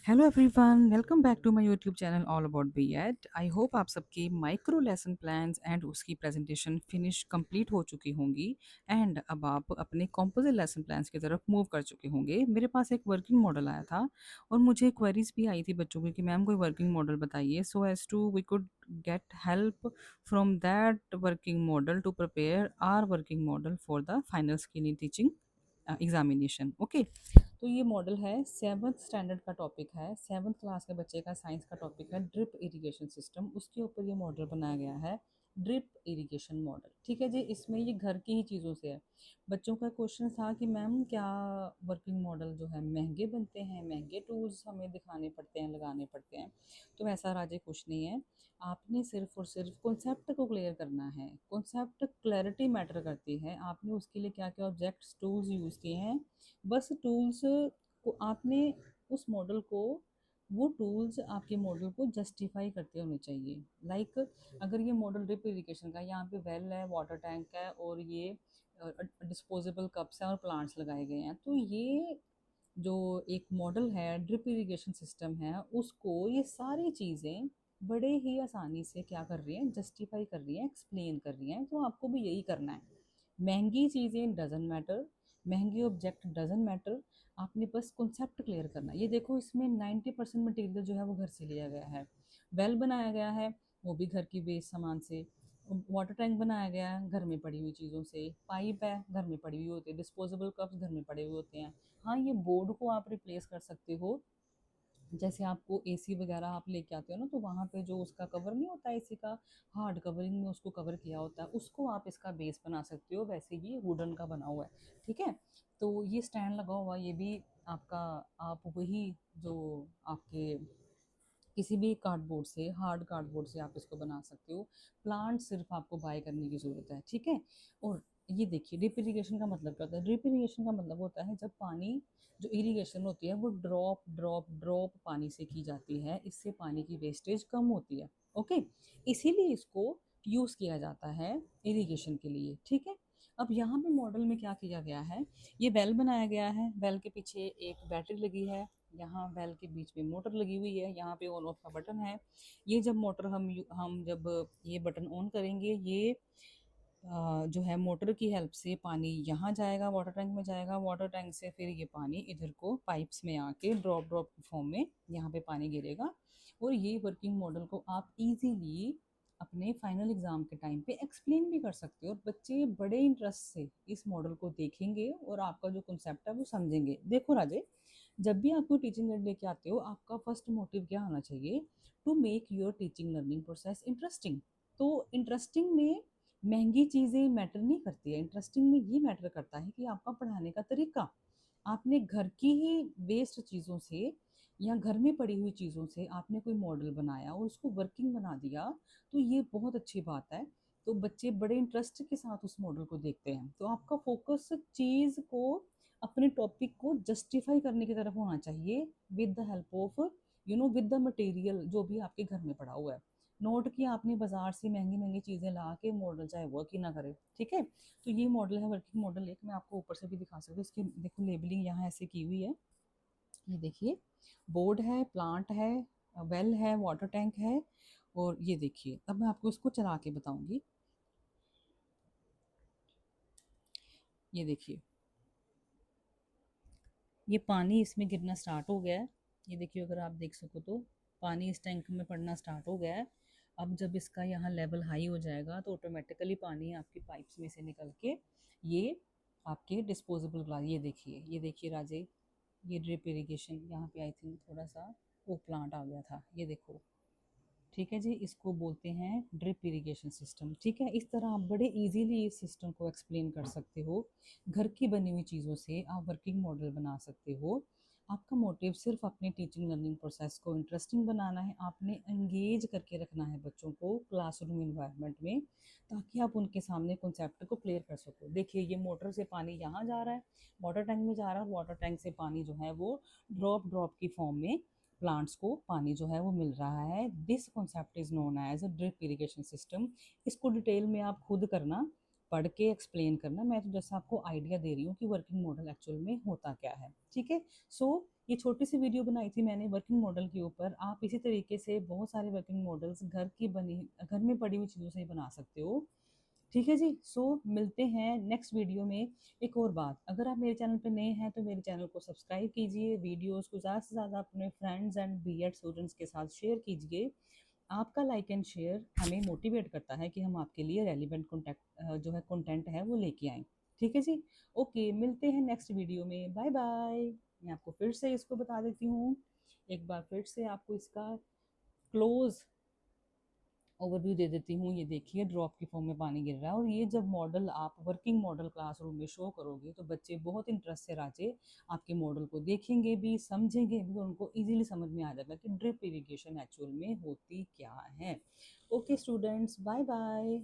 Hello everyone, welcome back to my YouTube channel all about BEd. I hope आप सबके micro lesson plans and उसकी presentation finish complete हो चुकी होंगी and अब आप अपने कॉम्पोजिट लेसन प्लान्स की तरफ मूव कर चुके होंगे। मेरे पास एक वर्किंग मॉडल आया था और मुझे क्वेरीज भी आई थी बच्चों की कि मैम कोई वर्किंग मॉडल बताइए so as to we could get help from that working model to prepare our working model for the final screening teaching examination. Okay, तो ये मॉडल है, सेवन्थ स्टैंडर्ड का टॉपिक है, सेवन्थ क्लास के बच्चे का science का टॉपिक है ड्रिप इरिगेशन सिस्टम। उसके ऊपर ये मॉडल बनाया गया है, ड्रिप इरिगेशन मॉडल। ठीक है जी, इसमें ये घर की ही चीज़ों से है। बच्चों का क्वेश्चन था कि मैम क्या वर्किंग मॉडल जो है महंगे बनते हैं, महंगे टूल्स हमें दिखाने पड़ते हैं, लगाने पड़ते हैं? तो ऐसा राजे कुछ नहीं है। आपने सिर्फ और सिर्फ कॉन्सेप्ट को क्लियर करना है। कॉन्सेप्ट क्लैरिटी मैटर करती है। आपने उसके लिए क्या क्या ऑब्जेक्ट्स टूल्स यूज़ किए हैं, बस टूल्स को आपने उस मॉडल को, वो टूल्स आपके मॉडल को जस्टिफाई करते होने चाहिए। लाइक अगर ये मॉडल ड्रिप इरिगेशन का, यहाँ पे वेल है, वाटर टैंक है और ये डिस्पोजेबल कप्स हैं और प्लांट्स लगाए गए हैं, तो ये जो एक मॉडल है ड्रिप इरिगेशन सिस्टम है, उसको ये सारी चीज़ें बड़े ही आसानी से क्या कर रही हैं, जस्टिफाई कर रही हैं, एक्सप्लेन कर रही हैं। तो आपको भी यही करना है। महंगी चीज़ें डजंट मैटर, महंगे ऑब्जेक्ट डजंट मैटर, आपने बस कॉन्सेप्ट क्लियर करना है। ये देखो, इसमें 90% मटेरियल जो है वो घर से लिया गया है। वेल बनाया गया है, वो भी घर की वेस्ट सामान से। वाटर टैंक बनाया गया है घर में पड़ी हुई चीज़ों से। पाइप है घर में पड़ी हुई होती है, डिस्पोजेबल कप्स घर में पड़े हुए होते हैं। हाँ, ये बोर्ड को आप रिप्लेस कर सकते हो। जैसे आपको एसी वगैरह आप लेके आते हो ना, तो वहाँ पे जो उसका कवर नहीं होता एसी का, हार्ड कवरिंग में उसको कवर किया होता है, उसको आप इसका बेस बना सकते हो। वैसे ये वुडन का बना हुआ है। ठीक है, तो ये स्टैंड लगा हुआ ये भी आपका, आप वही जो आपके किसी भी कार्डबोर्ड से, हार्ड कार्डबोर्ड से आप इसको बना सकते हो। प्लांट सिर्फ आपको बाय करने की ज़रूरत है। ठीक है, और ये देखिए ड्रिप इरिगेशन का मतलब क्या होता है। ड्रिप इरिगेशन का मतलब होता है जब पानी, जो इरिगेशन होती है वो ड्रॉप ड्रॉप ड्रॉप पानी से की जाती है, इससे पानी की वेस्टेज कम होती है। ओके, इसीलिए इसको यूज़ किया जाता है इरिगेशन के लिए। ठीक है, अब यहाँ पे मॉडल में क्या किया गया है, ये वेल बनाया गया है, वेल के पीछे एक बैटरी लगी है, यहाँ बेल के बीच में मोटर लगी हुई है, यहाँ पे ऑन ऑफ का बटन है। ये जब मोटर हम जब ये बटन ऑन करेंगे, ये जो है मोटर की हेल्प से पानी यहाँ जाएगा, वाटर टैंक में जाएगा, वाटर टैंक से फिर ये पानी इधर को पाइप्स में आके ड्रॉप ड्रॉप फॉर्म में यहाँ पे पानी गिरेगा। और ये वर्किंग मॉडल को आप इजीली अपने फाइनल एग्जाम के टाइम पे एक्सप्लेन भी कर सकते हो, और बच्चे बड़े इंटरेस्ट से इस मॉडल को देखेंगे और आपका जो कॉन्सेप्ट है वो समझेंगे। देखो राजे, जब भी आप कोई टीचिंग एड लेके आते हो, आपका फर्स्ट मोटिव क्या होना चाहिए, to make your teaching learning process interesting. तो इंटरेस्टिंग में महंगी चीज़ें मैटर नहीं करती है, इंटरेस्टिंग में ये मैटर करता है कि आपका पढ़ाने का तरीका। आपने घर की ही वेस्ट चीज़ों से या घर में पड़ी हुई चीज़ों से आपने कोई मॉडल बनाया और उसको वर्किंग बना दिया, तो ये बहुत अच्छी बात है। तो बच्चे बड़े इंटरेस्ट के साथ उस मॉडल को देखते हैं। तो आपका फोकस चीज़ को, अपने टॉपिक को जस्टिफाई करने की तरफ होना चाहिए, with the help of with the material जो भी आपके घर में पड़ा हुआ है। नोट कि आपने बाजार से महंगी महंगी चीज़ें ला के मॉडल चाहे वर्क ही ना करे। ठीक है, तो ये मॉडल है वर्किंग मॉडल एक, मैं आपको ऊपर से भी दिखा सकती हूँ। इसकी देखो लेबलिंग यहाँ ऐसे की हुई है, ये देखिए, बोर्ड है, प्लांट है, वेल है, वाटर टैंक है। और ये देखिए, अब मैं आपको इसको चला के बताऊंगी। ये देखिए, ये पानी इसमें गिरना स्टार्ट हो गया है। ये देखिए, अगर आप देख सको तो पानी इस टैंक में पड़ना स्टार्ट हो गया है। अब जब इसका यहाँ लेवल हाई हो जाएगा तो ऑटोमेटिकली पानी आपकी पाइप्स में से निकल के ये आपके डिस्पोजेबल ग्लास, ये देखिए राजे, ये ड्रिप इरिगेशन, यहाँ पे आई थिंक थोड़ा सा वो प्लांट आ गया था, ये देखो। ठीक है जी, इसको बोलते हैं ड्रिप इरिगेशन सिस्टम। ठीक है, इस तरह आप बड़े इजीली इस सिस्टम को एक्सप्लेन कर सकते हो। घर की बनी हुई चीज़ों से आप वर्किंग मॉडल बना सकते हो। आपका मोटिव सिर्फ अपने टीचिंग लर्निंग प्रोसेस को इंटरेस्टिंग बनाना है। आपने एंगेज करके रखना है बच्चों को क्लासरूम इन्वायरमेंट में, ताकि आप उनके सामने कॉन्सेप्ट को क्लियर कर सको। देखिए, ये मोटर से पानी यहाँ जा रहा है, वाटर टैंक में जा रहा है, वाटर टैंक से पानी जो है वो ड्रॉप ड्रॉप की फॉर्म में प्लांट्स को पानी जो है वो मिल रहा है। This concept is known as a drip irrigation system. इसको डिटेल में आप खुद करना, पढ़ के एक्सप्लेन करना। मैं तो जैसा आपको आइडिया दे रही हूँ कि वर्किंग मॉडल एक्चुअल में होता क्या है। ठीक है, सो ये छोटी सी वीडियो बनाई थी मैंने वर्किंग मॉडल के ऊपर। आप इसी तरीके से बहुत सारे वर्किंग मॉडल्स घर में पड़ी हुई चीज़ों से ही बना सकते हो। ठीक है जी, सो मिलते हैं नेक्स्ट वीडियो में। एक और बात, अगर आप मेरे चैनल पे नए हैं तो मेरे चैनल को सब्सक्राइब कीजिए, वीडियोस को ज़्यादा से ज़्यादा अपने फ्रेंड्स एंड बीएड स्टूडेंट्स के साथ शेयर कीजिए। आपका लाइक एंड शेयर हमें मोटिवेट करता है कि हम आपके लिए रेलिवेंट कॉन्टेक्ट जो है कंटेंट है वो लेके आएँ। ठीक है जी, ओके, मिलते हैं नेक्स्ट वीडियो में, बाय बाय। मैं आपको फिर से इसको बता देती हूँ, एक बार फिर से आपको इसका क्लोज ओवरव्यू दे देती हूँ। ये देखिए ड्रॉप की फॉर्म में पानी गिर रहा है, और ये जब मॉडल आप वर्किंग मॉडल क्लासरूम में शो करोगे तो बच्चे बहुत इंटरेस्ट से राजे आपके मॉडल को देखेंगे भी, समझेंगे भी, और उनको इजीली समझ में आ जाएगा कि ड्रिप इरिगेशन एक्चुअल में होती क्या है। Okay students, bye bye.